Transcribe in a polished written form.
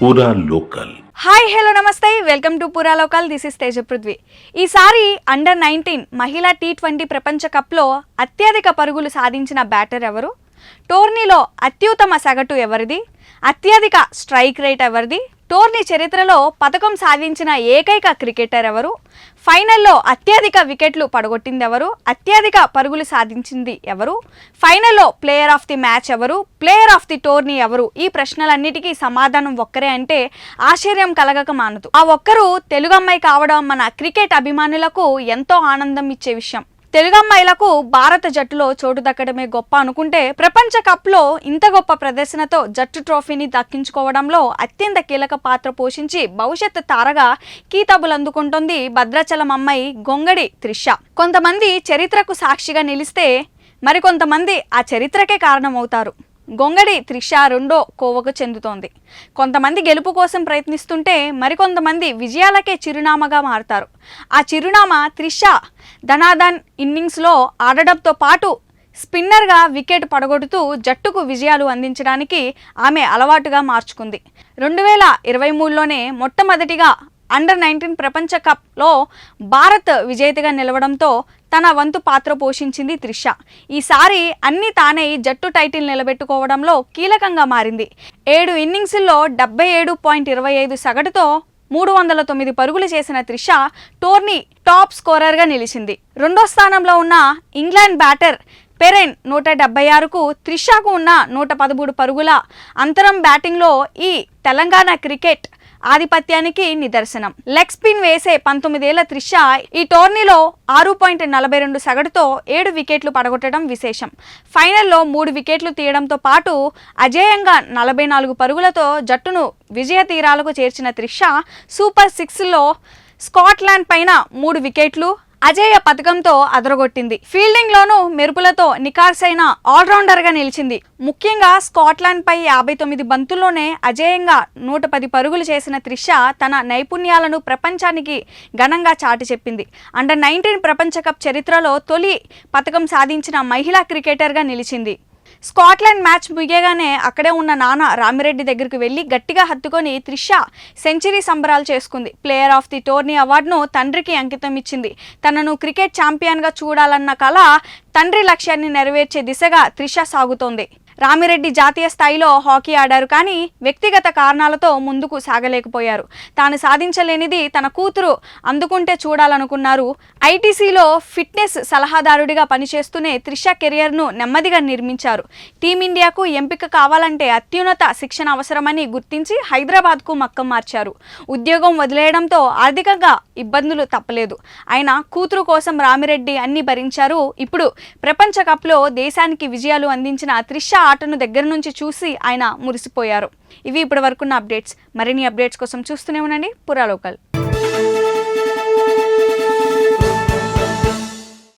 పూరా local. Hi hello నమస్తే, welcome to పూరా local. This is Teja Prithvi. ఈసారి అండర్-19 మహిళా T20 ప్రపంచ కప్లో అత్యధిక పరుగులు సాధించిన బ్యాటర్ ఎవరు? టోర్నీలో అత్యుత్తమ సగటు ఎవరిది? అత్యధిక స్ట్రైక్ రేట్ ఎవరిది? టోర్నీ చరిత్రలో పతకం సాధించిన ఏకైక క్రికెటర్ ఎవరు? ఫైనల్లో అత్యధిక వికెట్లు పడగొట్టింది ఎవరు? అత్యధిక పరుగులు సాధించింది ఎవరు? ఫైనల్లో ప్లేయర్ ఆఫ్ ది మ్యాచ్ ఎవరు? ప్లేయర్ ఆఫ్ ది టోర్నీ ఎవరు? ఈ ప్రశ్నలన్నిటికీ సమాధానం ఒక్కరే అంటే ఆశ్చర్యం కలగక మానదు. ఆ ఒక్కరు తెలుగు అమ్మాయి కావడం మన క్రికెట్ అభిమానులకు ఎంతో ఆనందం ఇచ్చే విషయం. తెలుగు అమ్మాయిలకు భారత జట్టులో చోటు దక్కడమే గొప్ప అనుకుంటే, ప్రపంచ కప్లో ఇంత గొప్ప ప్రదర్శనతో జట్టు ట్రోఫీని దక్కించుకోవడంలో అత్యంత కీలక పాత్ర పోషించి భవిష్యత్ తారగా కీతాబులు అందుకుంటోంది భద్రాచలం అమ్మాయి గొంగడి త్రిష. కొంతమంది చరిత్రకు సాక్షిగా నిలిస్తే మరికొంతమంది ఆ చరిత్రకే కారణమవుతారు. గొంగడి త్రిష రెండో కోవకు చెందుతోంది. కొంతమంది గెలుపు కోసం ప్రయత్నిస్తుంటే మరికొంతమంది విజయాలకే చిరునామాగా మారుతారు. ఆ చిరునామా త్రిష ధనాధన్ ఇన్నింగ్స్లో ఆడడంతో పాటు స్పిన్నర్గా వికెట్ పడగొడుతూ జట్టుకు విజయాలు అందించడానికి ఆమె అలవాటుగా మార్చుకుంది. 2023లోనే మొట్టమొదటిగా అండర్-19 ప్రపంచ కప్లో భారత్ విజేతగా నిలవడంతో తన వంతు పాత్ర పోషించింది త్రిష. ఈసారి అన్ని తానే జట్టు టైటిల్ నిలబెట్టుకోవడంలో కీలకంగా మారింది. 7 ఇన్నింగ్స్ల్లో 77.25 సగటుతో 309 పరుగులు చేసిన త్రిష టోర్నీ టాప్ స్కోరర్గా నిలిచింది. రెండో స్థానంలో ఉన్న ఇంగ్లాండ్ బ్యాటర్ పెరెన్ 176కు త్రిషకు ఉన్న 113 పరుగుల అంతరం బ్యాటింగ్లో ఈ తెలంగాణ క్రికెట్ ఆధిపత్యానికి నిదర్శనం. లెగ్ స్పిన్ వేసే 19 ఏళ్ల త్రిష ఈ టోర్నీలో 6.42 సగటుతో 7 వికెట్లు పడగొట్టడం విశేషం. ఫైనల్లో 3 వికెట్లు తీయడంతో పాటు అజేయంగా 44 పరుగులతో జట్టును విజయ తీరాలకు చేర్చిన త్రిష సూపర్ 6లో స్కాట్లాండ్ పైన 3 వికెట్లు అజేయ పథకంతో అదరగొట్టింది. ఫీల్డింగ్ లోనూ మెరుపులతో నికార్సైన ఆల్రౌండర్గా నిలిచింది. ముఖ్యంగా స్కాట్లాండ్ పై 59 బంతుల్లోనే అజేయంగా 110 పరుగులు చేసిన త్రిష తన నైపుణ్యాలను ప్రపంచానికి ఘనంగా చాటి చెప్పింది. అండర్-19 ప్రపంచ కప్ చరిత్రలో తొలి పథకం సాధించిన మహిళా క్రికెటర్గా నిలిచింది. స్కాట్లాండ్ మ్యాచ్ ముగియగానే అక్కడే ఉన్న నాన్న రామిరెడ్డి దగ్గరికి వెళ్లి గట్టిగా హత్తుకొని త్రిష సెంచరీ సంబరాలు చేసుకుంది. ప్లేయర్ ఆఫ్ ది టోర్నీ అవార్డును తండ్రికి అంకితం ఇచ్చింది. తనను క్రికెట్ ఛాంపియన్గా చూడాలన్న కల తండ్రి లక్ష్యాన్ని నెరవేర్చే దిశగా త్రిష సాగుతోంది. రామిరెడ్డి జాతీయ స్థాయిలో హాకీ ఆడారు, కానీ వ్యక్తిగత కారణాలతో ముందుకు సాగలేకపోయారు. తాను సాధించలేనిది తన కూతురు అందుకుంటే చూడాలనుకున్నారు. ఐటీసీలో ఫిట్నెస్ సలహాదారుడిగా పనిచేస్తూనే త్రిష కెరియర్ను నెమ్మదిగా నిర్మించారు. టీమిండియాకు ఎంపిక కావాలంటే అత్యున్నత శిక్షణ అవసరమని గుర్తించి హైదరాబాద్కు మక్కం మార్చారు. ఉద్యోగం వదిలేయడంతో ఆర్థికంగా ఇబ్బందులు తప్పలేదు. అయినా కూతురు కోసం రామిరెడ్డి అన్ని భరించారు. ఇప్పుడు ప్రపంచ కప్లో దేశానికి విజయాలు అందించిన త్రిష ఆటను దగ్గర నుంచి చూసి ఆయన మురిసిపోయారు. ఇవి ఇప్పటి వరకున్న అప్డేట్స్. మరిన్ని అప్డేట్స్ కోసం చూస్తూనే ఉండండి పూరా లోకల్.